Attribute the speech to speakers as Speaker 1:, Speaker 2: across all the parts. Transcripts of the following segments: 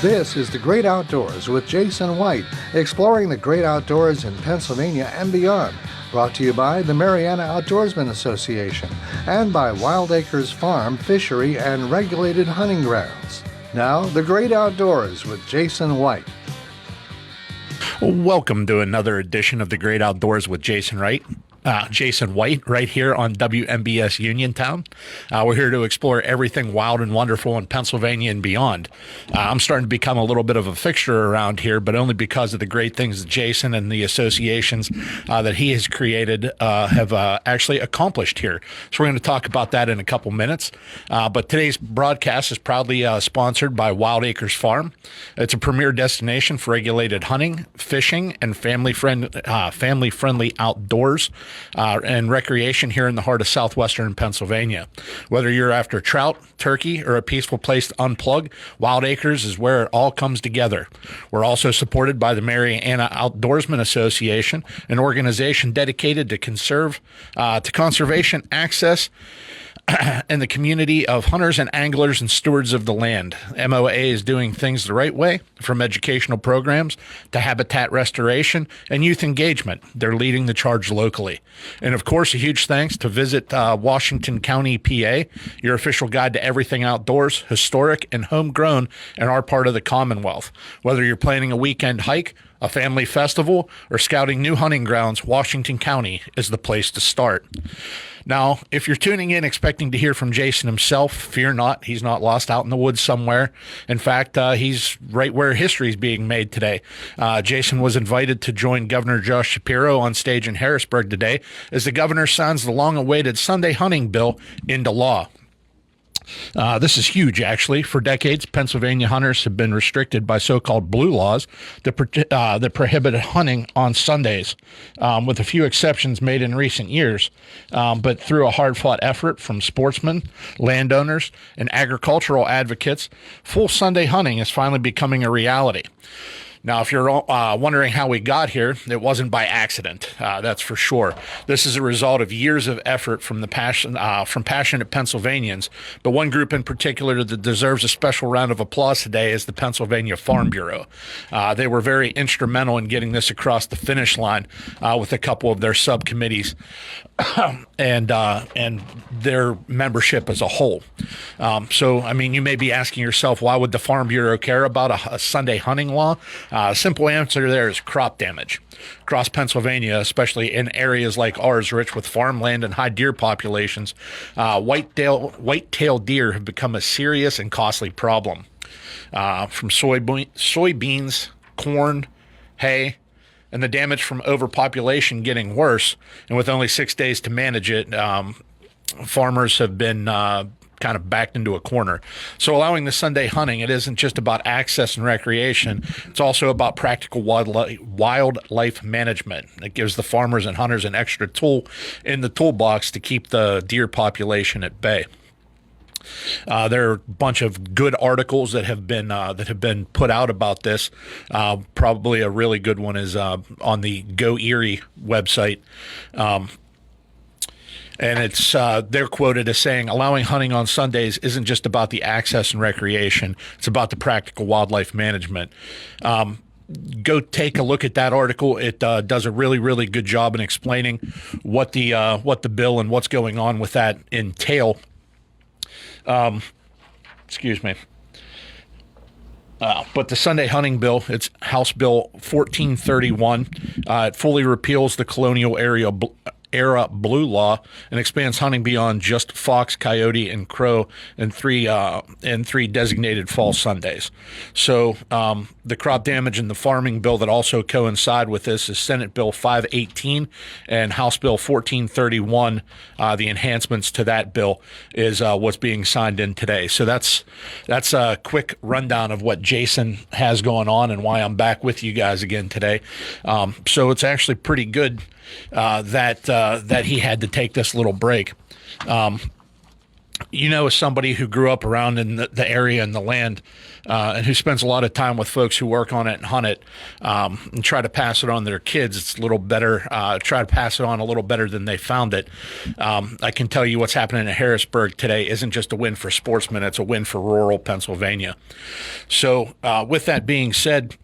Speaker 1: This is The Great Outdoors with Jason White, exploring the great outdoors in Pennsylvania and beyond. Brought to you by the Mariana Outdoorsman Association and by Wild Acres Farm, Fishery, and Regulated Hunting Grounds. Now, The Great Outdoors with Jason White.
Speaker 2: Welcome to another edition of The Great Outdoors with Jason White right here on WMBS Uniontown. We're here to explore everything wild and wonderful in Pennsylvania and beyond. I'm starting to become a little bit of a fixture around here, but only because of the great things that Jason and the associations that he has created have actually accomplished here. So we're going to talk about that in a couple minutes. But today's broadcast is proudly sponsored by Wild Acres Farm. It's a premier destination for regulated hunting, fishing, and family-friendly outdoors and recreation here in the heart of southwestern Pennsylvania. Whether you're after trout, turkey, or a peaceful place to unplug, Wild Acres is where it all comes together. We're also supported by the Mariana Outdoorsman Association, an organization dedicated to conservation access and the community of hunters and anglers and stewards of the land. MOA is doing things the right way, from educational programs to habitat restoration and youth engagement. They're leading the charge locally. And of course, a huge thanks to Visit Washington County, PA, your official guide to everything outdoors, historic and homegrown in our part of the Commonwealth. Whether you're planning a weekend hike, a family festival, or scouting new hunting grounds, Washington County is the place to start. Now, if you're tuning in expecting to hear from Jason himself, fear not. He's not lost out in the woods somewhere. In fact, he's right where history is being made today. Jason was invited to join Governor Josh Shapiro on stage in Harrisburg today as the governor signs the long-awaited Sunday hunting bill into law. This is huge, actually. For decades, Pennsylvania hunters have been restricted by so-called blue laws that prohibited hunting on Sundays, with a few exceptions made in recent years. But through a hard-fought effort from sportsmen, landowners, and agricultural advocates, full Sunday hunting is finally becoming a reality. Now, if you're wondering how we got here, it wasn't by accident, that's for sure. This is a result of years of effort from passionate Pennsylvanians, but one group in particular that deserves a special round of applause today is the Pennsylvania Farm Bureau. They were very instrumental in getting this across the finish line with a couple of their subcommittees and their membership as a whole. So, I mean, you may be asking yourself, why would the Farm Bureau care about a Sunday hunting law? Simple answer there is crop damage. Across Pennsylvania, especially in areas like ours, rich with farmland and high deer populations, white-tailed deer have become a serious and costly problem. From soybeans, corn, hay, and the damage from overpopulation getting worse, and with only 6 days to manage it, farmers have been kind of backed into a corner. So allowing the Sunday hunting, it isn't just about access and recreation. It's also about practical wildlife management. It gives the farmers and hunters an extra tool in the toolbox to keep the deer population at bay. There are a bunch of good articles that have been put out about this. Probably a really good one is on the Go Erie website. And it's they're quoted as saying, allowing hunting on Sundays isn't just about the access and recreation. It's about the practical wildlife management. Go take a look at that article. It does a really, really good job in explaining what the bill and what's going on with that entail. Excuse me. But the Sunday hunting bill, it's House Bill 1431. It fully repeals the colonial era blue law and expands hunting beyond just fox, coyote, and crow in three designated fall Sundays. So the crop damage and the farming bill that also coincide with this is Senate Bill 518 and House Bill 1431. The enhancements to that bill is what's being signed in today. So that's a quick rundown of what Jason has going on and why I'm back with you guys again today. So it's actually pretty good that he had to take this little break. as somebody who grew up around in the area and the land, and who spends a lot of time with folks who work on it and hunt it, and try to pass it on to their kids, it's a little better, try to pass it on a little better than they found it. I can tell you what's happening in Harrisburg today isn't just a win for sportsmen, it's a win for rural Pennsylvania. So with that being said,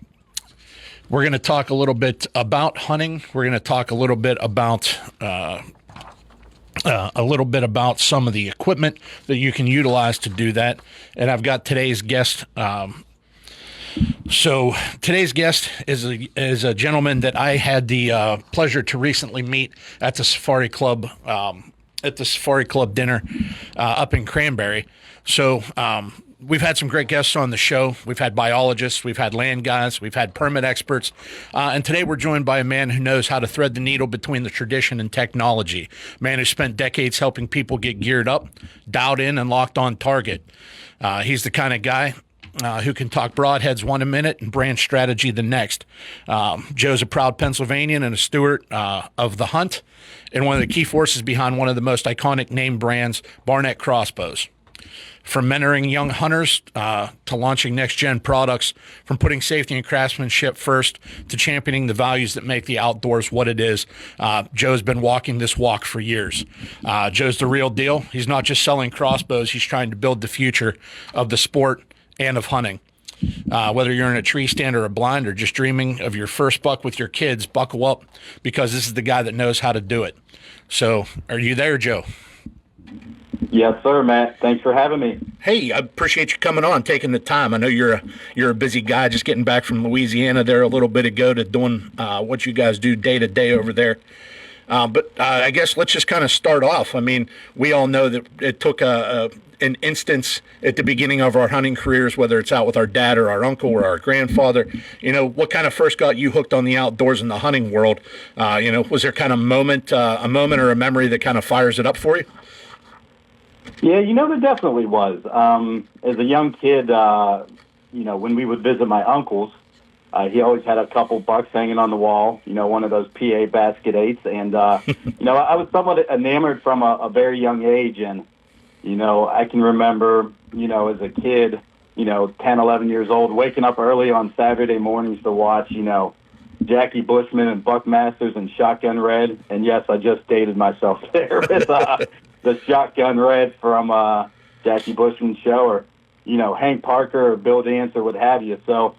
Speaker 2: we're going to talk a little bit about hunting. We're going to talk a little bit about some of the equipment that you can utilize to do that. And I've got today's guest. So today's guest is a gentleman that I had the pleasure to recently meet at the Safari Club dinner up in Cranberry. So we've had some great guests on the show. We've had biologists, we've had land guys, we've had permit experts. And today we're joined by a man who knows how to thread the needle between the tradition and technology. A man who spent decades helping people get geared up, dialed in, and locked on target. He's the kind of guy who can talk broadheads one minute and brand strategy the next. Joe's a proud Pennsylvanian and a steward of the hunt, and one of the key forces behind one of the most iconic name brands, Barnett Crossbows. From mentoring young hunters to launching next-gen products, from putting safety and craftsmanship first to championing the values that make the outdoors what it is, Joe's been walking this walk for years. Joe's the real deal. He's not just selling crossbows. He's trying to build the future of the sport and of hunting. Whether you're in a tree stand or a blind or just dreaming of your first buck with your kids, buckle up, because this is the guy that knows how to do it. So are you there, Joe?
Speaker 3: Yes, sir, Matt. Thanks for having me.
Speaker 2: Hey, I appreciate you coming on, taking the time. I know you're a busy guy, just getting back from Louisiana there a little bit ago to doing what you guys do day to day over there. But I guess let's just kind of start off. I mean, we all know that it took an instance at the beginning of our hunting careers, whether it's out with our dad or our uncle or our grandfather. What kind of first got you hooked on the outdoors and the hunting world? Was there kind of a moment or a memory that kind of fires it up for you?
Speaker 3: Yeah, there definitely was. As a young kid, when we would visit my uncles, he always had a couple bucks hanging on the wall, one of those PA basket 8s. And, I was somewhat enamored from a very young age. And, I can remember, as a kid, 10, 11 years old, waking up early on Saturday mornings to watch, Jackie Bushman and Buckmasters and Shotgun Red. And, yes, I just dated myself there with the Shotgun Red from Jackie Bushman's show, or Hank Parker or Bill Dance or what have you. So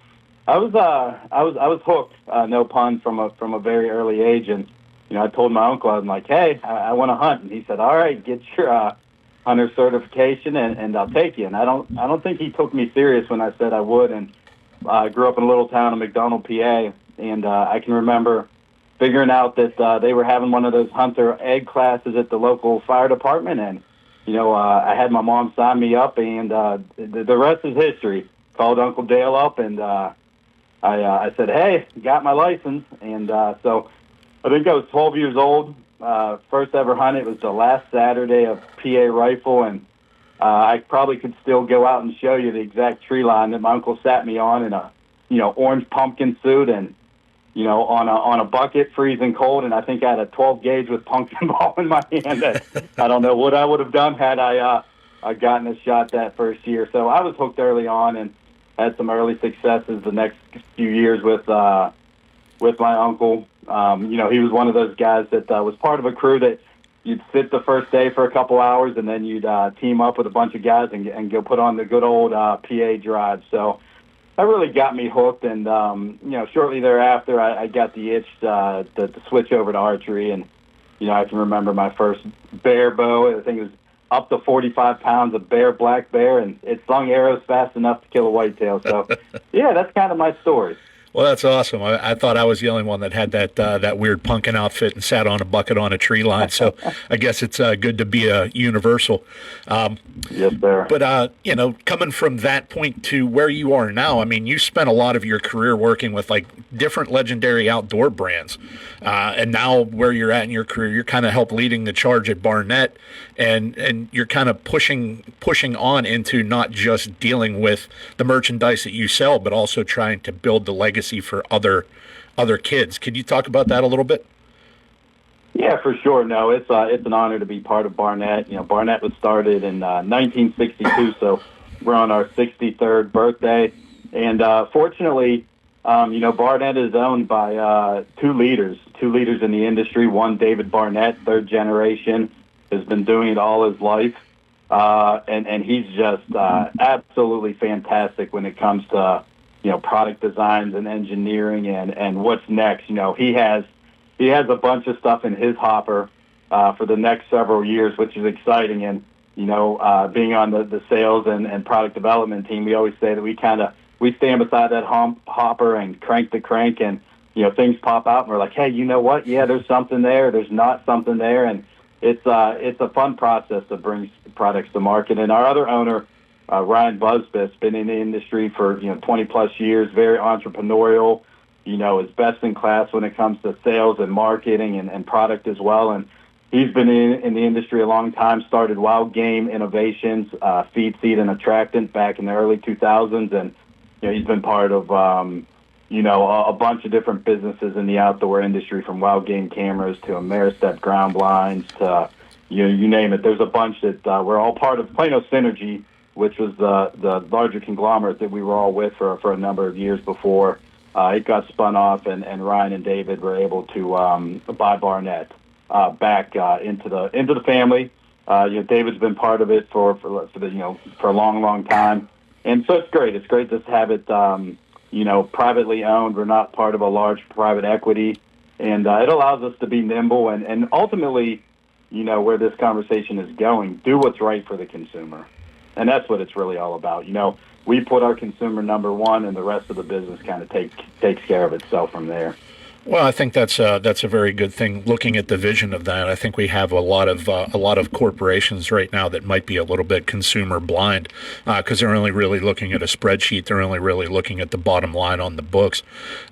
Speaker 3: I was hooked, no pun, from a very early age. And I told my uncle, I was like, hey, I want to hunt, and he said, all right, get your hunter certification and I'll take you. And I don't think he took me serious when I said I would. And I grew up in a little town in McDonald, PA, and I can remember figuring out that they were having one of those hunter egg classes at the local fire department. And, I had my mom sign me up, and the rest is history. Called Uncle Dale up, and I said, hey, got my license. And so I think I was 12 years old. First ever hunt. It was the last Saturday of PA rifle, and I probably could still go out and show you the exact tree line that my uncle sat me on in a, orange pumpkin suit, and on a bucket, freezing cold, and I think I had a 12 gauge with pumpkin ball in my hand. I don't know what I would have done had I gotten a shot that first year. So I was hooked early on and had some early successes the next few years with my uncle. He was one of those guys that was part of a crew that you'd sit the first day for a couple hours, and then you'd team up with a bunch of guys and go put on the good old PA drive. So that really got me hooked, and shortly thereafter, I got the itch to switch over to archery. And I can remember my first bear bow. I think it was up to 45 pounds of black bear, and it slung arrows fast enough to kill a whitetail. So, yeah, that's kind of my story.
Speaker 2: Well, that's awesome. I thought I was the only one that had that weird pumpkin outfit and sat on a bucket on a tree line. So I guess it's good to be a universal.
Speaker 3: Yes, sir.
Speaker 2: But, coming from that point to where you are now, I mean, you spent a lot of your career working with like different legendary outdoor brands. And now where you're at in your career, you're kind of help leading the charge at Barnett, and you're kind of pushing on into not just dealing with the merchandise that you sell, but also trying to build the legacy for other kids. Could you talk about that a little bit?
Speaker 3: Yeah, for sure. No, it's an honor to be part of Barnett. Barnett was started in 1962, so we're on our 63rd birthday. And fortunately, Barnett is owned by two leaders in the industry. One, David Barnett, third generation, has been doing it all his life. And he's just absolutely fantastic when it comes to, product designs and engineering and what's next. He has a bunch of stuff in his hopper for the next several years, which is exciting. And, being on the sales and product development team, we always say that we stand beside that hopper and crank the crank, and, things pop out and we're like, hey, you know what? Yeah, there's something there. There's not something there. And it's a fun process to bring products to market. And our other owner, Ryan Busbith's been in the industry for, 20 plus years, very entrepreneurial, is best in class when it comes to sales and marketing and product as well. And he's been in the industry a long time, started Wild Game Innovations, feed, seed, and attractant back in the early 2000s. And, he's been part of, a bunch of different businesses in the outdoor industry, from wild game cameras to Ameristep ground blinds to, you name it. There's a bunch that we're all part of. Plano Synergy, which was the larger conglomerate that we were all with for a number of years before it got spun off, and Ryan and David were able to buy Barnett back into the family. David's been part of it for a long time, and so it's great. It's great to have it privately owned. We're not part of a large private equity, and it allows us to be nimble and ultimately, where this conversation is going, do what's right for the consumer. And that's what it's really all about. We put our consumer number one, and the rest of the business kind of takes care of itself from there.
Speaker 2: Well, I think that's a very good thing. Looking at the vision of that, I think we have a lot of corporations right now that might be a little bit consumer blind because they're only really looking at a spreadsheet. They're only really looking at the bottom line on the books,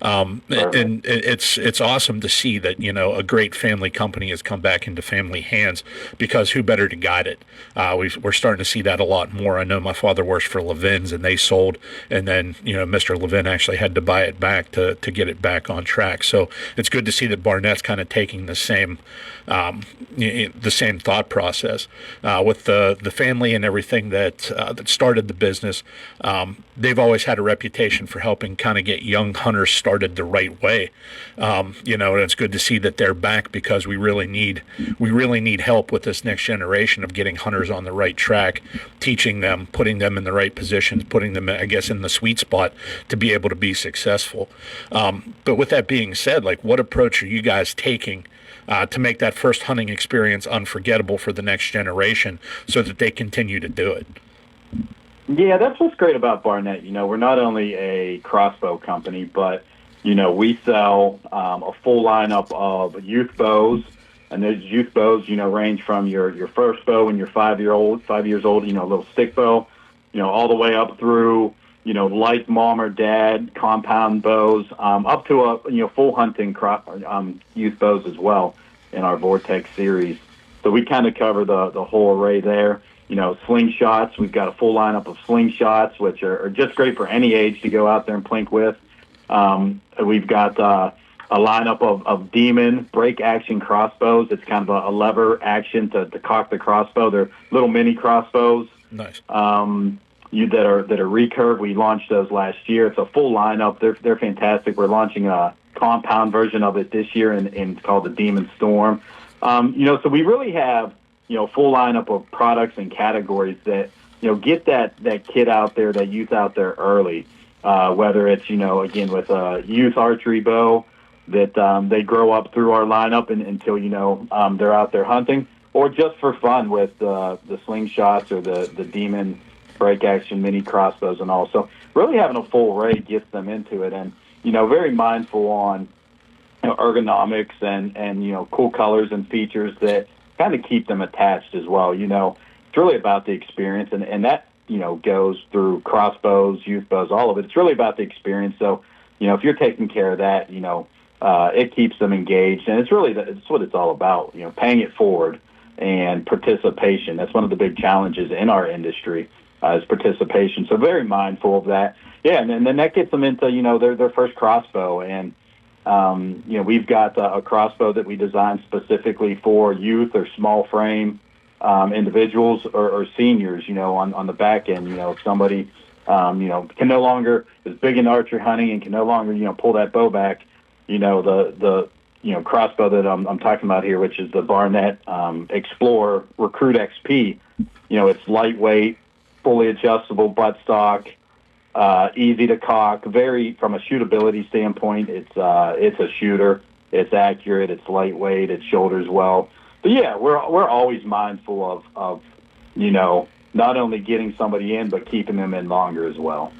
Speaker 2: and it's awesome to see that a great family company has come back into family hands, because who better to guide it? We're starting to see that a lot more. I know my father works for Levin's, and they sold, and then Mr. Levin actually had to buy it back to get it back on track. So it's good to see that Barnett's kind of taking the same thought process with the family and everything that started the business. They've always had a reputation for helping kind of get young hunters started the right way. And it's good to see that they're back, because we really need help with this next generation of getting hunters on the right track, teaching them, putting them in the right positions, putting them, I guess, in the sweet spot to be able to be successful. But with that being said, what approach are you guys taking to make that first hunting experience unforgettable for the next generation so that they continue to do it?
Speaker 3: Yeah, that's what's great about Barnett. We're not only a crossbow company, but, we sell a full lineup of youth bows. And those youth bows, range from your first bow when you're 5 years old, a little stick bow, all the way up through, light mom or dad compound bows, up to a full hunting youth bows as well in our Vortex series. So we kind of cover the whole array there. Slingshots, we've got a full lineup of slingshots, which are just great for any age to go out there and plink with. We've got a lineup of Demon break action crossbows. It's kind of a lever action to cock the crossbow. They're little mini crossbows.
Speaker 2: Nice.
Speaker 3: That are recurve. We launched those last year. It's a full lineup. They're fantastic. We're launching a compound version of it this year, and it's called the Demon Storm. So we really have full lineup of products and categories that get that kid out there, that youth out there early. Whether it's again with a youth archery bow that they grow up through our lineup until they're out there hunting, or just for fun with the slingshots or the Demon break action mini crossbows and all. So really having a full array gets them into it, and very mindful on ergonomics and cool colors and features that kind of keep them attached as well. It's really about the experience, and that goes through crossbows, youth bows, all of it. It's really about the experience. So if you're taking care of that, it keeps them engaged, and it's what it's all about. Paying it forward and participation. That's one of the big challenges in our industry. Is participation. So very mindful of that. Yeah, and then that gets them into, their first crossbow. And, We've got a crossbow that we designed specifically for youth or small frame individuals or seniors, on the back end. If somebody, can no longer, is big in archery hunting and can no longer, pull that bow back, the crossbow that I'm talking about here, which is the Barnett Explorer Recruit XP, it's lightweight, fully adjustable buttstock, easy to cock, from a shootability standpoint, it's a shooter. It's accurate. It's lightweight. It shoulders well. But yeah, we're always mindful of not only getting somebody in, but keeping them in longer as well.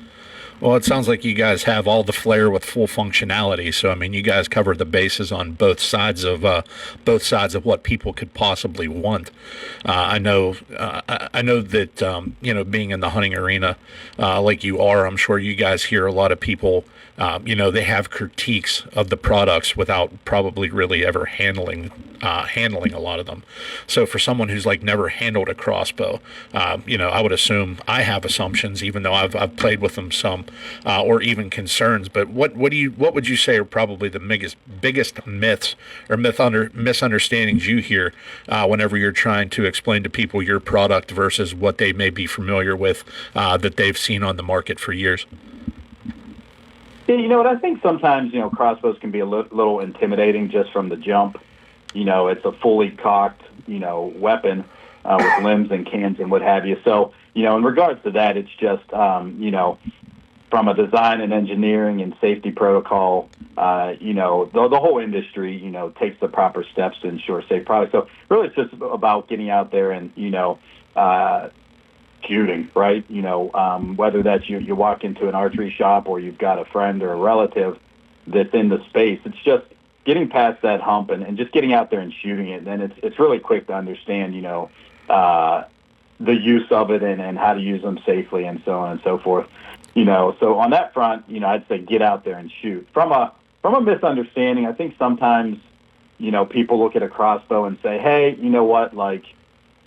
Speaker 2: Well, it sounds like you guys have all the flair with full functionality. So, I mean, you guys cover the bases on both sides of what people could possibly want. I know that being in the hunting arena, like you are, I'm sure you guys hear a lot of people. They have critiques of the products without probably really ever handling a lot of them. So for someone who's like never handled a crossbow, I would assume I have assumptions, even though I've played with them some, or even concerns. But what would you say are probably the biggest myths or misunderstandings you hear whenever you're trying to explain to people your product versus what they may be familiar with that they've seen on the market for years?
Speaker 3: Yeah, I think sometimes, crossbows can be a little intimidating just from the jump. It's a fully cocked, weapon with limbs and cans and what have you. So, in regards to that, it's just, from a design and engineering and safety protocol, the whole industry, takes the proper steps to ensure safe products. So really it's just about getting out there and, shooting, right? Whether that's you walk into an archery shop or you've got a friend or a relative that's in the space, it's just getting past that hump and just getting out there and shooting it. And then it's really quick to understand, the use of it and how to use them safely and so on and so forth. So on that front, I'd say get out there and shoot. From a misunderstanding, I think sometimes, people look at a crossbow and say, hey, you know what,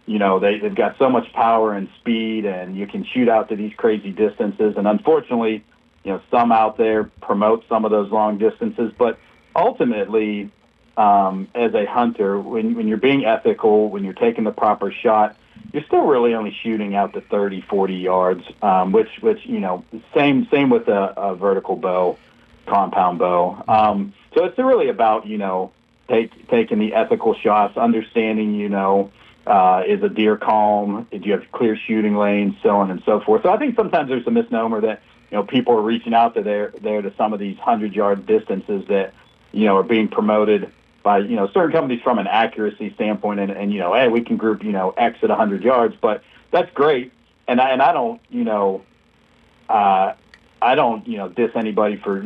Speaker 3: they've got so much power and speed and you can shoot out to these crazy distances. And unfortunately, some out there promote some of those long distances. But ultimately, as a hunter, when you're being ethical, when you're taking the proper shot, you're still really only shooting out to 30, 40 yards, which same with a vertical bow, compound bow. So it's really about, taking the ethical shots, understanding, is a deer calm? Do you have clear shooting lanes, so on and so forth? So I think sometimes there's a misnomer that, people are reaching out to there to some of these 100-yard distances that, are being promoted by, certain companies from an accuracy standpoint and hey, we can group, X at 100 yards, but that's great. And I don't, diss anybody for,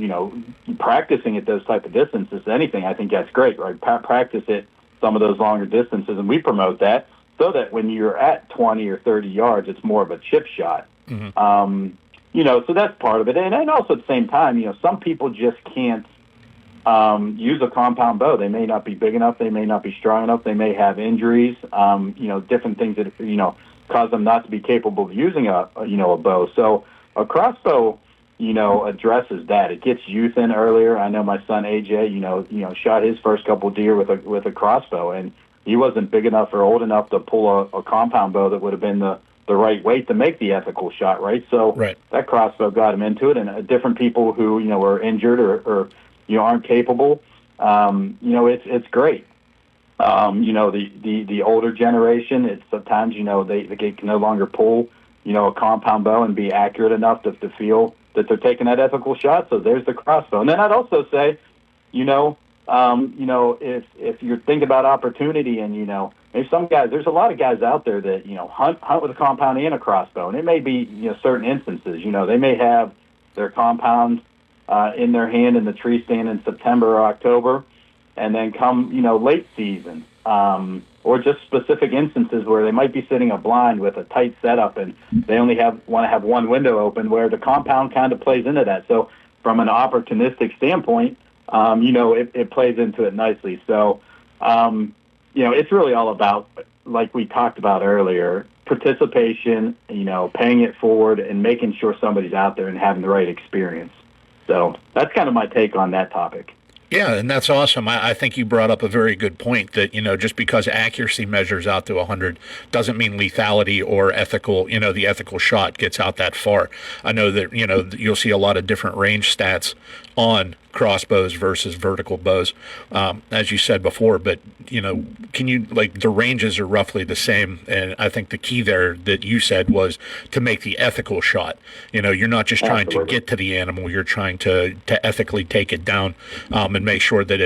Speaker 3: practicing at those type of distances. Anything, I think that's great, right? Practice it some of those longer distances, and we promote that so that when you're at 20 or 30 yards, it's more of a chip shot. Mm-hmm. So that's part of it. And also at the same time, some people just can't use a compound bow. They may not be big enough. They may not be strong enough. They may have injuries, different things that, cause them not to be capable of using a bow. So a crossbow, addresses that. It gets youth in earlier. I know my son AJ, shot his first couple deer with a crossbow, and he wasn't big enough or old enough to pull a compound bow that would have been the right weight to make the ethical shot, right? So that crossbow got him into it, and different people who, were injured or aren't capable, it's great. The older generation, it's sometimes, they can no longer pull, a compound bow and be accurate enough to feel that they're taking that ethical shot. So there's the crossbow. And then I'd also say, if you're thinking about opportunity and, maybe some guys, there's a lot of guys out there that, hunt with a compound and a crossbow. And it may be, certain instances, they may have their compound in their hand in the tree stand in September or October, and then come, late season, or just specific instances where they might be sitting a blind with a tight setup and they only want to have one window open, where the compound kind of plays into that. So from an opportunistic standpoint, it plays into it nicely. So, it's really all about, like we talked about earlier, participation, paying it forward and making sure somebody's out there and having the right experience. So that's kind of my take on that topic.
Speaker 2: Yeah, and that's awesome. I think you brought up a very good point that, just because accuracy measures out to 100 doesn't mean lethality or ethical, the ethical shot gets out that far. I know that, you'll see a lot of different range stats on crossbows versus vertical bows, as you said before, but, can you, like, the ranges are roughly the same, and I think the key there that you said was to make the ethical shot. You're not just trying to get to the animal, you're trying to ethically take it down, and make sure that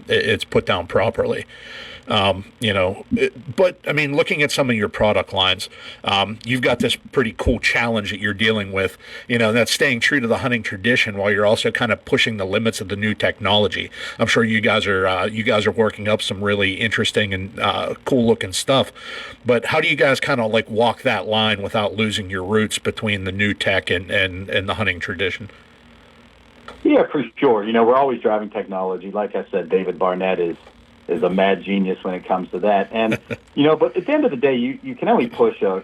Speaker 2: it's put down properly. But I mean, looking at some of your product lines, you've got this pretty cool challenge that you're dealing with, that's staying true to the hunting tradition while you're also kind of pushing the limits of the new technology. I'm sure you guys are working up some really interesting and cool looking stuff, but how do you guys kind of like walk that line without losing your roots between the new tech and the hunting tradition?
Speaker 3: Yeah, for sure. We're always driving technology. Like I said, David Barnett is a mad genius when it comes to that. And, but at the end of the day, you can only push a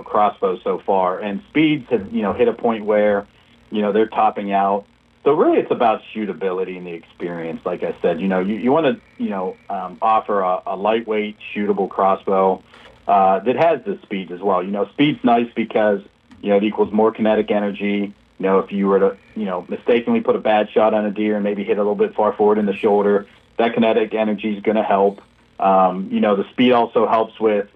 Speaker 3: crossbow so far. And speeds have, hit a point where, they're topping out. So really it's about shootability and the experience. Like I said, you want to, offer a lightweight, shootable crossbow that has the speeds as well. Speed's nice because, it equals more kinetic energy. If you were to, mistakenly put a bad shot on a deer and maybe hit a little bit far forward in the shoulder, that kinetic energy is going to help. The speed also helps with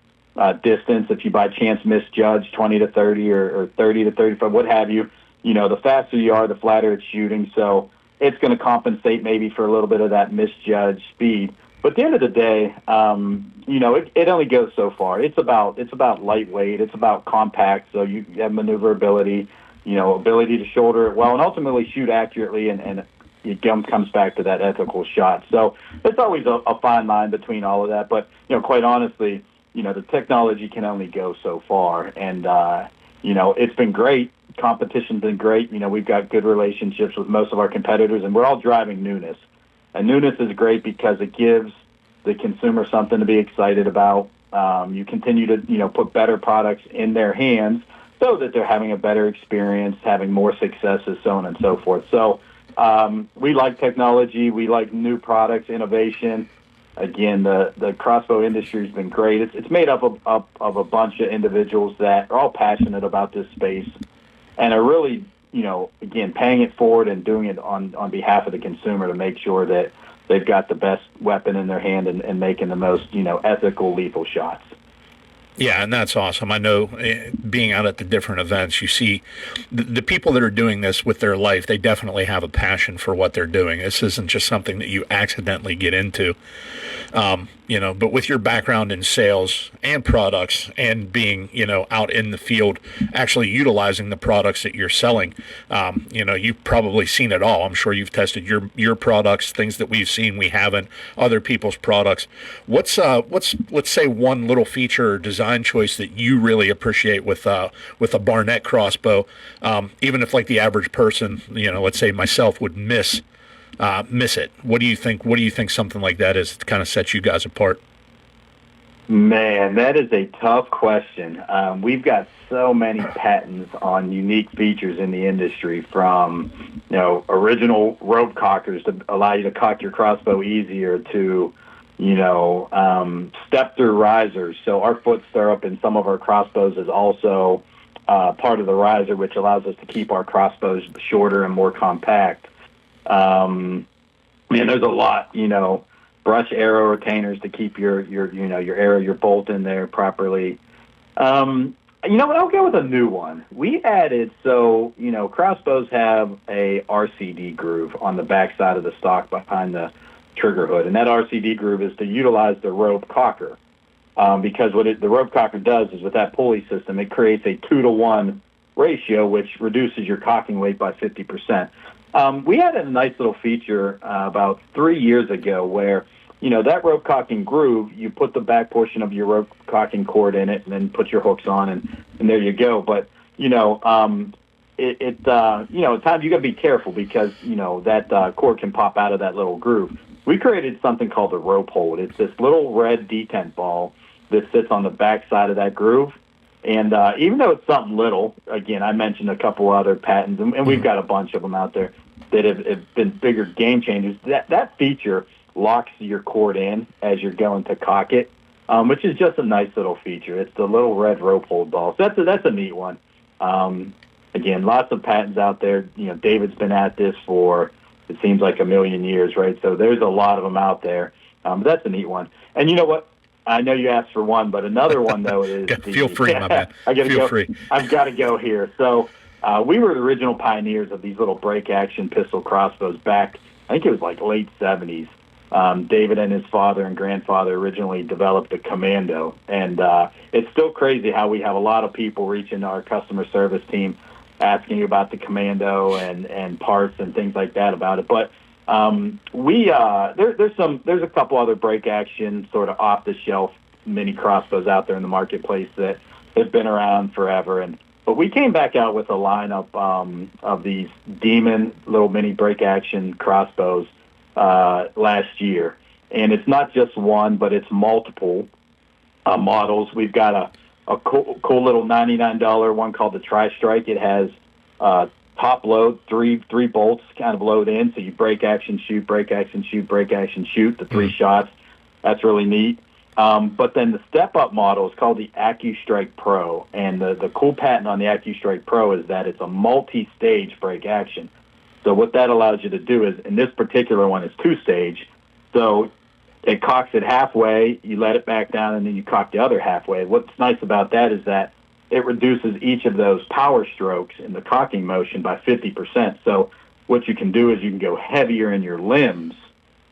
Speaker 3: distance. If you by chance misjudge 20 to 30 or 30 to 35, what have you, the faster you are, the flatter it's shooting. So it's going to compensate maybe for a little bit of that misjudged speed. But at the end of the day, it only goes so far. It's about lightweight. It's about compact. So you have maneuverability, ability to shoulder it well, and ultimately shoot accurately, and it comes back to that ethical shot. So it's always a fine line between all of that. But, quite honestly, the technology can only go so far. And, it's been great. Competition's been great. We've got good relationships with most of our competitors, and we're all driving newness. And newness is great because it gives the consumer something to be excited about. You continue to, put better products in their hands so that they're having a better experience, having more successes, so on and so forth. So we like technology. We like new products, innovation. Again, the crossbow industry has been great. It's made up of a bunch of individuals that are all passionate about this space and are really, again, paying it forward and doing it on behalf of the consumer to make sure that they've got the best weapon in their hand and making the most, ethical, lethal shots.
Speaker 2: Yeah, and that's awesome. I know being out at the different events, you see the people that are doing this with their life, they definitely have a passion for what they're doing. This isn't just something that you accidentally get into. But with your background in sales and products and being, out in the field, actually utilizing the products that you're selling, you've probably seen it all. I'm sure you've tested your products, things that we've seen we haven't, other people's products. Let's say one little feature or design choice that you really appreciate with a Barnett crossbow, even if like the average person, let's say myself would miss it. What do you think? What do you think something like that is that kind of sets you guys apart?
Speaker 3: Man, that is a tough question. We've got so many patents on unique features in the industry, from original rope cockers to allow you to cock your crossbow easier to step-through risers. So our foot stirrup in some of our crossbows is also part of the riser, which allows us to keep our crossbows shorter and more compact. There's a lot, brush arrow retainers to keep your arrow, your bolt in there properly. I'll go with a new one. We added, crossbows have a RCD groove on the back side of the stock behind the trigger hood, and that RCD groove is to utilize the rope cocker. Because what the rope cocker does is, with that pulley system, it creates a 2-to-1 ratio, which reduces your cocking weight by 50%. We had a nice little feature about 3 years ago where, that rope cocking groove, you put the back portion of your rope cocking cord in it and then put your hooks on, and there you go. But, at times you got to be careful because, that cord can pop out of that little groove. We created something called the rope hold. It's this little red detent ball that sits on the back side of that groove. And even though it's something little, again, I mentioned a couple other patents, and we've got a bunch of them out there. that have been bigger game changers. That feature locks your cord in as you're going to cock it, which is just a nice little feature. It's the little red rope hold ball. So that's a neat one. Again, lots of patents out there. David's been at this for, it seems like, a million years, right? So there's a lot of them out there. But that's a neat one. And you know what? I know you asked for one, but another one, though, is...
Speaker 2: Feel free, my man. Feel free.
Speaker 3: I've got to go here. So we were the original pioneers of these little break-action pistol crossbows back, I think it was like late 70s. David and his father and grandfather originally developed the Commando. And it's still crazy how we have a lot of people reaching our customer service team asking about the Commando and parts and things like that about it. But there's a couple other break action sort of off the shelf mini crossbows out there in the marketplace that have been around forever. But we came back out with a lineup of these Demon little mini break action crossbows last year, and it's not just one, but it's multiple models. We've got a cool little $99 one called the Tri-Strike. It has top load, three bolts kind of load in, so you break action shoot, break action shoot, break action shoot, the 3 shots. That's really neat. But then the step-up model is called the AccuStrike Pro, and the cool patent on the AccuStrike Pro is that it's a multi-stage break action. So what that allows you to do is, in this particular one, it's 2-stage. So it cocks it halfway, you let it back down, and then you cock the other halfway. What's nice about that is that it reduces each of those power strokes in the cocking motion by 50%. So what you can do is you can go heavier in your limbs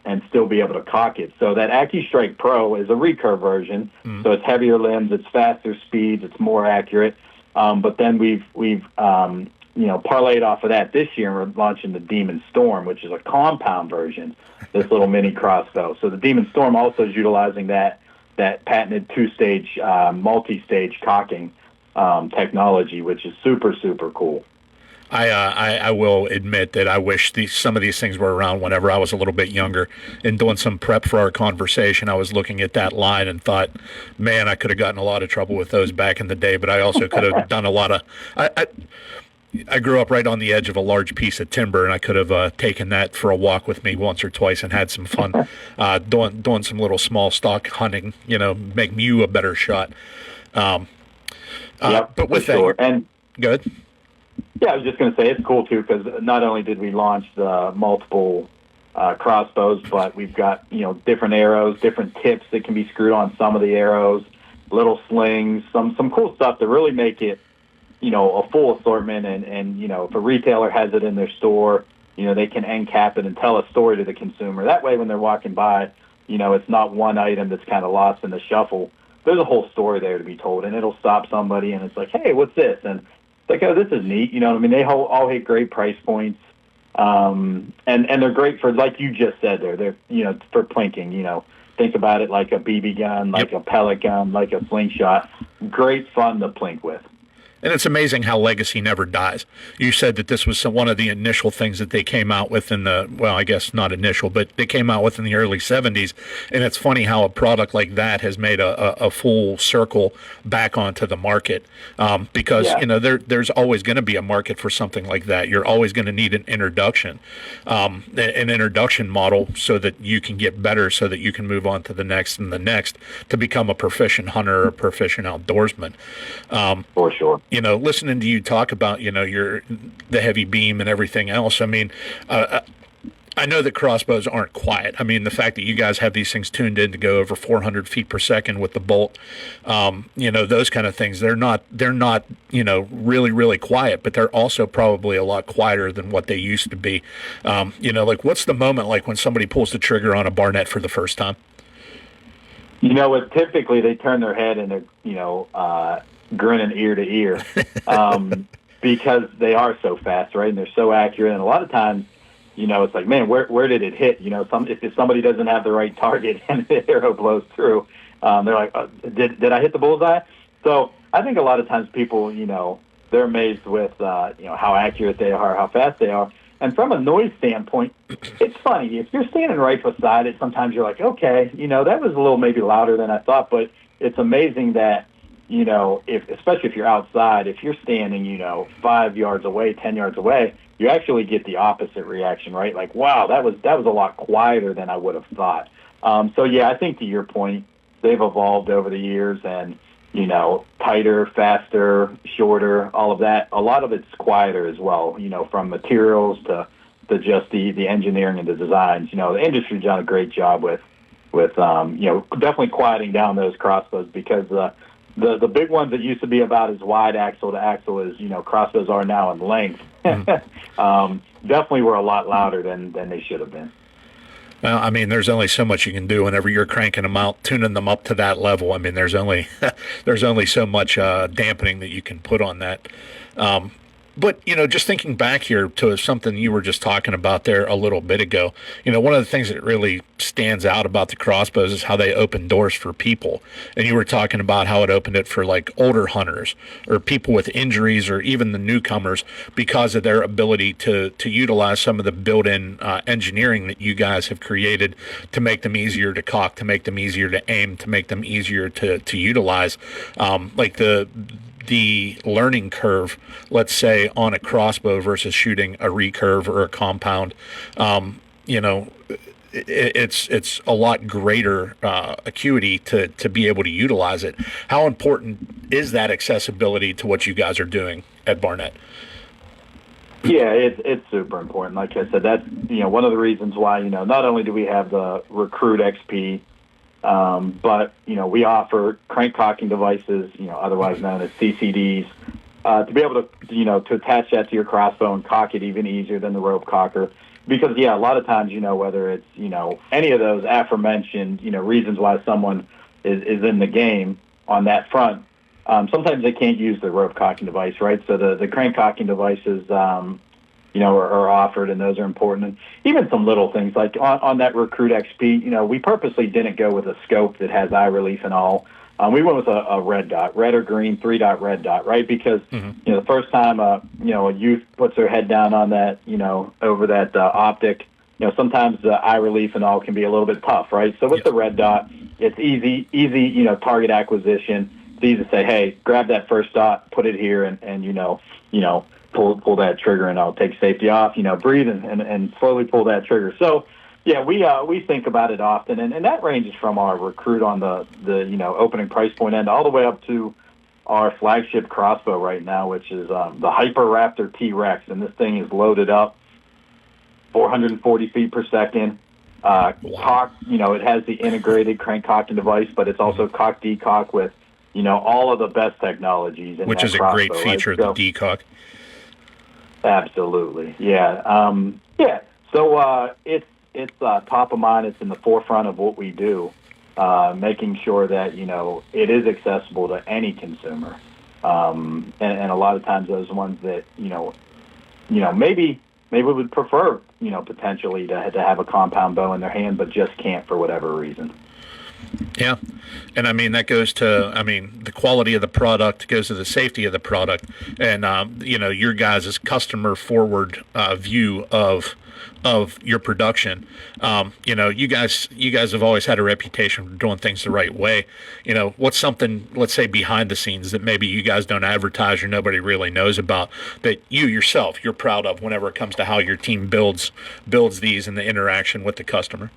Speaker 3: and still be able to cock it. So that AccuStrike Pro is a recurve version. So it's heavier limbs, it's faster speeds, it's more accurate. But then we've parlayed off of that this year, and we're launching the Demon Storm, which is a compound version, this little mini crossbow. So the Demon Storm also is utilizing that patented 2-stage, multi-stage cocking technology, which is super, super cool.
Speaker 2: I will admit that I wish some of these things were around whenever I was a little bit younger. And doing some prep for our conversation, I was looking at that line and thought, man, I could have gotten a lot of trouble with those back in the day, but I also could have done a lot of... I grew up right on the edge of a large piece of timber, and I could have taken that for a walk with me once or twice and had some fun doing some little small stock hunting, make you a better shot.
Speaker 3: Yep,
Speaker 2: but with
Speaker 3: sure.
Speaker 2: that,
Speaker 3: and
Speaker 2: good.
Speaker 3: Yeah, I was just going to say it's cool too, because not only did we launch the multiple crossbows, but we've got different arrows, different tips that can be screwed on some of the arrows, little slings, some cool stuff to really make it a full assortment. And if a retailer has it in their store, they can end cap it and tell a story to the consumer. That way, when they're walking by, it's not one item that's kind of lost in the shuffle. There's a whole story there to be told, and it'll stop somebody, and it's like, hey, what's this? And it's like, oh, this is neat. You know what I mean? They all hit great price points, and they're great for, like you just said there, they're, for plinking, think about it like a BB gun, like a pellet gun, like a slingshot. Great fun to plink with.
Speaker 2: And it's amazing how legacy never dies. You said that this was one of the initial things that they came out with in the, well, I guess not initial, but they came out with in the early 70s. And it's funny how a product like that has made a full circle back onto the market. Because, there's always going to be a market for something like that. You're always going to need an introduction model so that you can get better, so that you can move on to the next and the next to become a proficient hunter or a proficient outdoorsman.
Speaker 3: For sure.
Speaker 2: Listening to you talk about, the heavy beam and everything else. I mean, I know that crossbows aren't quiet. I mean, the fact that you guys have these things tuned in to go over 400 feet per second with the bolt, those kind of things, they're not, really, really quiet, but they're also probably a lot quieter than what they used to be. What's the moment like when somebody pulls the trigger on a Barnett for the first time?
Speaker 3: Typically they turn their head and they're, grinning ear to ear, because they are so fast, right? And they're so accurate. And a lot of times, it's like, man, where did it hit? If somebody doesn't have the right target and the arrow blows through, they're like, did I hit the bullseye? So I think a lot of times people, they're amazed with, how accurate they are, how fast they are. And from a noise standpoint, it's funny. If you're standing right beside it, sometimes you're like, okay, that was a little maybe louder than I thought, but it's amazing that especially if you're outside, if you're standing, 5 yards away, 10 yards away, you actually get the opposite reaction, right? Like, wow, that was a lot quieter than I would have thought. So yeah, I think to your point, they've evolved over the years, and tighter, faster, shorter, all of that. A lot of it's quieter as well, from materials to just the engineering and the designs. The industry's done a great job with definitely quieting down those crossbows, because the big ones that used to be about as wide axle to axle as crossbows are now in length, definitely were a lot louder than they should have been.
Speaker 2: Well, I mean, there's only so much you can do whenever you're cranking them out, tuning them up to that level. I mean, there's only so much dampening that you can put on that. But, just thinking back here to something you were just talking about there a little bit ago, one of the things that really stands out about the crossbows is how they open doors for people. And you were talking about how it opened it for like older hunters or people with injuries or even the newcomers, because of their ability to utilize some of the built-in engineering that you guys have created to make them easier to cock, to make them easier to aim, to make them easier to utilize. Like the learning curve, let's say, on a crossbow versus shooting a recurve or a compound, it's a lot greater acuity to be able to utilize it. How important is that accessibility to what you guys are doing at Barnett?
Speaker 3: Yeah, it's super important. Like I said, that's one of the reasons why not only do we have the Recruit XP, but we offer crank cocking devices, otherwise known as CCDs, to be able to to attach that to your crossbow and cock it even easier than the rope cocker. Because a lot of times whether it's any of those aforementioned reasons why someone is in the game on that front, sometimes they can't use the rope cocking device, right? So the crank cocking devices are offered, and those are important. And even some little things like on that Recruit XP, we purposely didn't go with a scope that has eye relief and all. We went with a red dot, red or green 3-dot red dot, right? Because the first time a youth puts their head down on that, over that optic, sometimes the eye relief and all can be a little bit tough, right? So with the red dot, it's easy, target acquisition. It's easy to say, hey, grab that first dot, put it here, and pull that trigger, and I'll take safety off, breathe and slowly pull that trigger. So, yeah, we think about it often, and that ranges from our Recruit on the opening price point end all the way up to our flagship crossbow right now, which is the Hyper Raptor T-Rex, and this thing is loaded up 440 feet per second. Cock, it has the integrated crank cocking device, but it's also cock decock with all of the best technologies.
Speaker 2: Which is a great feature, right? The decock.
Speaker 3: Absolutely, yeah, So it's top of mind. It's in the forefront of what we do, making sure that it is accessible to any consumer, and a lot of times those ones that maybe would prefer potentially to have a compound bow in their hand, but just can't for whatever reason.
Speaker 2: Yeah. And I mean, that goes to, the quality of the product, goes to the safety of the product, and, your guys' customer forward view of your production. You guys have always had a reputation for doing things the right way. What's something, let's say, behind the scenes that maybe you guys don't advertise or nobody really knows about that you're proud of whenever it comes to how your team builds these and the interaction with the customer?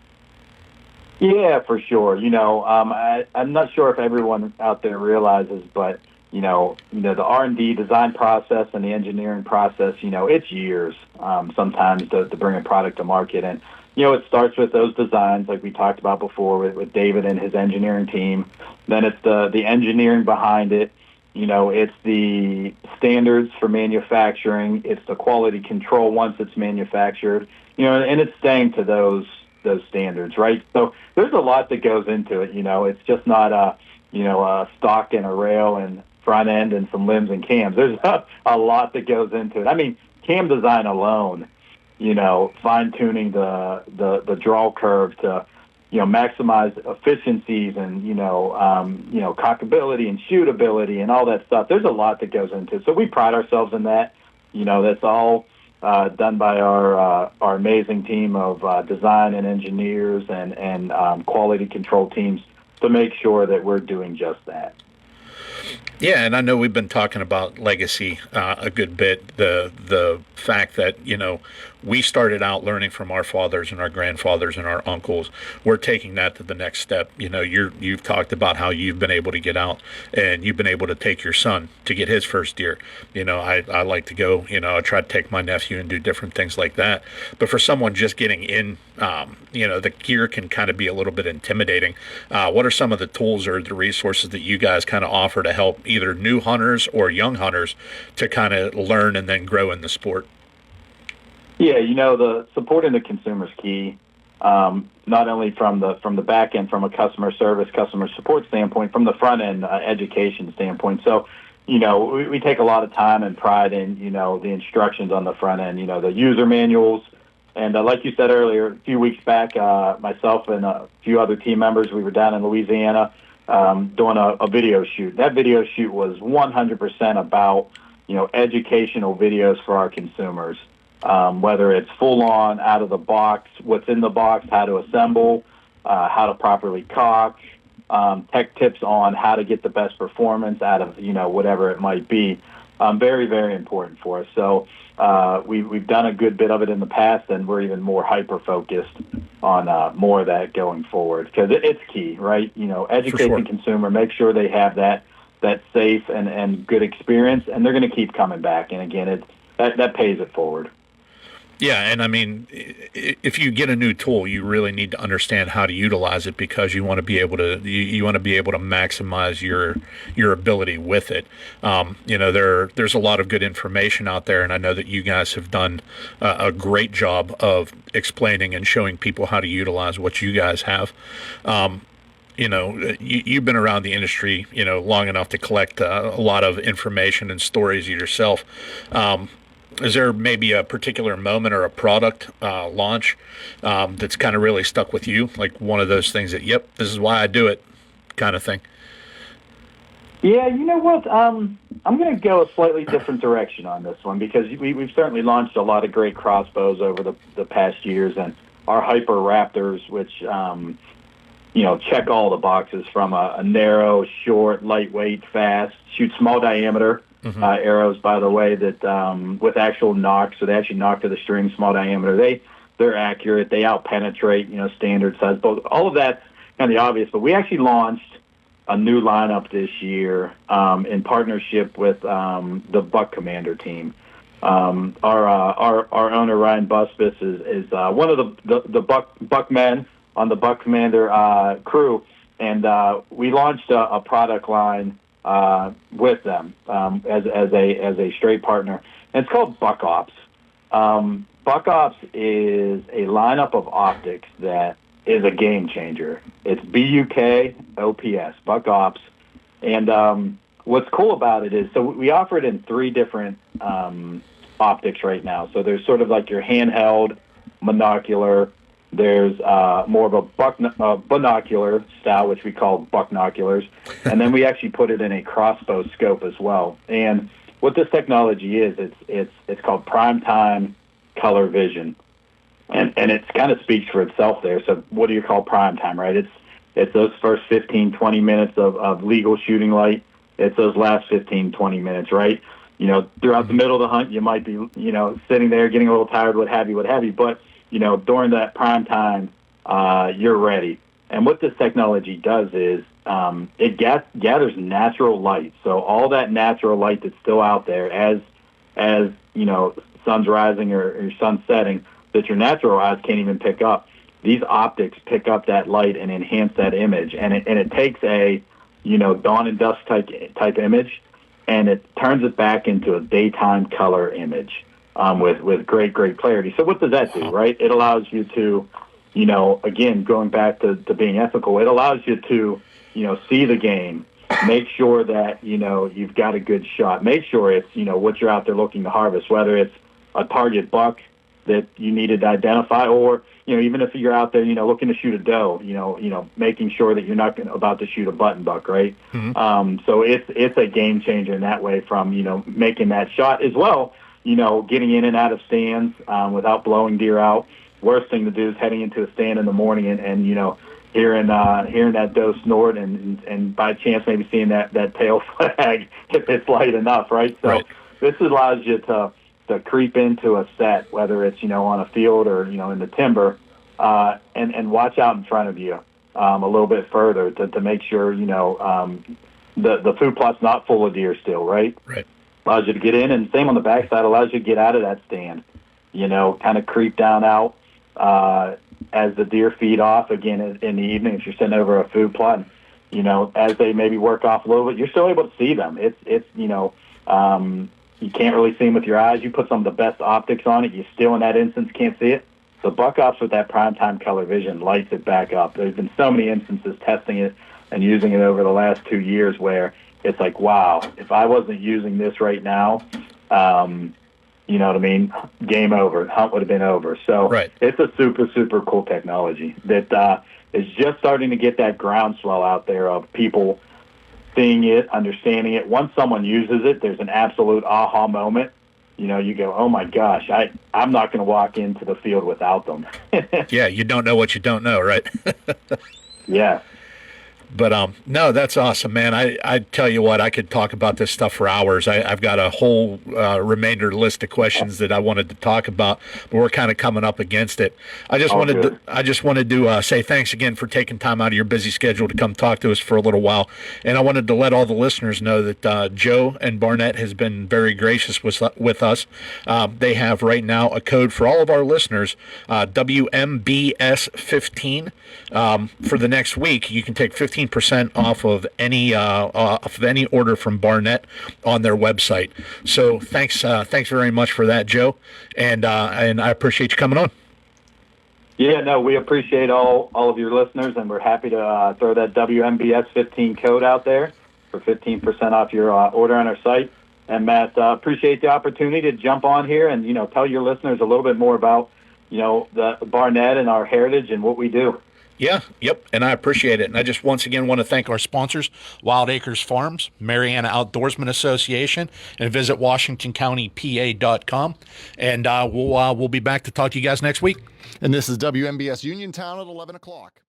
Speaker 3: Yeah, for sure. I'm not sure if everyone out there realizes, but the R&D design process and the engineering process, it's years sometimes to bring a product to market. And, it starts with those designs like we talked about before with David and his engineering team. Then it's the engineering behind it. It's the standards for manufacturing. It's the quality control once it's manufactured, and it's staying to those standards, right? So there's a lot that goes into it. It's just not a stock and a rail and front end and some limbs and cams. There's a lot that goes into it. Cam design alone, fine tuning the draw curve to maximize efficiencies and cockability and shootability and all that stuff. There's a lot that goes into it. So we pride ourselves in that. That's all done by our amazing team of design and engineers and quality control teams to make sure that we're doing just that.
Speaker 2: Yeah, and I know we've been talking about legacy a good bit. The fact that we started out learning from our fathers and our grandfathers and our uncles. We're taking that to the next step. You've talked about how you've been able to get out and you've been able to take your son to get his first deer. I like to go. I try to take my nephew and do different things like that. But for someone just getting in, the gear can kind of be a little bit intimidating. What are some of the tools or the resources that you guys kind of offer to help either new hunters or young hunters to kind of learn and then grow in the sport?
Speaker 3: Yeah, the supporting the consumer is key. Not only from the back end, from a customer service, customer support standpoint, from the front end education standpoint. So, we take a lot of time and pride in the instructions on the front end. The user manuals, and like you said earlier, a few weeks back, myself and a few other team members, we were down in Louisiana doing a video shoot. That video shoot was 100% about educational videos for our consumers. Whether it's full on, out of the box, what's in the box, how to assemble, how to properly cock, tech tips on how to get the best performance out of, whatever it might be. Very, very important for us. So we've done a good bit of it in the past, and we're even more hyper-focused on more of that going forward because it's key, right? Educate the consumer, make sure they have that safe and good experience, and they're going to keep coming back. And again, that pays it forward.
Speaker 2: Yeah, and I mean, if you get a new tool, you really need to understand how to utilize it because you want to be able to maximize your ability with it. There's a lot of good information out there, and I know that you guys have done a great job of explaining and showing people how to utilize what you guys have. You've been around the industry, long enough to collect a lot of information and stories yourself. Is there maybe a particular moment or a product launch that's kind of really stuck with you? Like one of those things that, yep, this is why I do it kind of thing?
Speaker 3: Yeah, you know what? I'm going to go a slightly different direction on this one because we've certainly launched a lot of great crossbows over the past years, and our Hyper Raptors, which, check all the boxes from a narrow, short, lightweight, fast, shoot small diameter. Arrows, by the way, that with actual knock, so they actually knock to the string, small diameter. They're accurate. They out-penetrate, standard size. But all of that's kind of obvious. But we actually launched a new lineup this year in partnership with the Buck Commander team. Our owner Ryan Busbis is one of the Buck men on the Buck Commander crew, and we launched a product line with them as a straight partner, and it's called Buck Ops. Buck Ops is a lineup of optics that is a game changer. It's BUK-OPS, Buck Ops, and what's cool about it is so we offer it in three different optics right now. So there's sort of like your handheld monocular. There's more of a binocular style, which we call bucknoculars, and then we actually put it in a crossbow scope as well. And what this technology is, it's called prime time color vision, and it kind of speaks for itself there. So what do you call prime time, right? It's those first 15, 20 minutes of legal shooting light. It's those last 15, 20 minutes, right? Throughout the middle of the hunt, you might be, sitting there getting a little tired, what have you, but during that prime time, you're ready. And what this technology does is it gathers natural light. So all that natural light that's still out there as sun's rising or sun's setting that your natural eyes can't even pick up, these optics pick up that light and enhance that image. And it takes a, dawn and dusk type image, and it turns it back into a daytime color image. With great clarity. So what does that do, right? It allows you to, again, going back to being ethical, it allows you to, see the game, make sure that, you've got a good shot, make sure it's, what you're out there looking to harvest, whether it's a target buck that you needed to identify or, even if you're out there, looking to shoot a doe, making sure that you're not about to shoot a button buck, right? So it's a game changer in that way from, making that shot as well. Getting in and out of stands without blowing deer out. Worst thing to do is heading into a stand in the morning and hearing that doe snort and by chance maybe seeing that tail flag if it's light enough, right? So
Speaker 2: Right.
Speaker 3: this allows you to creep into a set, whether it's, on a field or, in the timber, and watch out in front of you a little bit further to make sure, the food plot's not full of deer still, right?
Speaker 2: Right.
Speaker 3: Allows you to get in, and same on the backside, allows you to get out of that stand, kind of creep down out as the deer feed off again in the evening. If you're sitting over a food plot, as they maybe work off a little bit, you're still able to see them. It's you can't really see them with your eyes. You put some of the best optics on it, you still in that instance can't see it. So buck ops with that primetime color vision lights it back up. There's been so many instances testing it and using it over the last 2 years where it's like, wow, if I wasn't using this right now, you know what I mean? Game over. Hunt would have been over. So
Speaker 2: Right.
Speaker 3: It's a super, super cool technology that is just starting to get that groundswell out there of people seeing it, understanding it. Once someone uses it, there's an absolute aha moment. You go, oh my gosh, I'm not going to walk into the field without them.
Speaker 2: Yeah, you don't know what you don't know, right?
Speaker 3: Yeah.
Speaker 2: But no, that's awesome, man. I tell you what, I could talk about this stuff for hours. I've got a whole remainder list of questions that I wanted to talk about, but we're kind of coming up against it. I just wanted to say thanks again for taking time out of your busy schedule to come talk to us for a little while. And I wanted to let all the listeners know that Joe and Barnett has been very gracious with us. They have right now a code for all of our listeners, WMBS 15. For the next week, you can take 15% off of any order from Barnett on their website. So thanks very much for that, Joe, and I appreciate you coming on.
Speaker 3: Yeah, no, we appreciate all of your listeners, and we're happy to throw that WMBS 15 code out there for 15% off your order on our site. And Matt, appreciate the opportunity to jump on here and tell your listeners a little bit more about the Barnett and our heritage and what we do.
Speaker 2: Yeah, yep, and I appreciate it. And I just once again want to thank our sponsors, Wild Acres Farms, Mariana Outdoorsman Association, and visit WashingtonCountyPA.com. And we'll be back to talk to you guys next week.
Speaker 1: And this is WMBS Uniontown at 11 o'clock.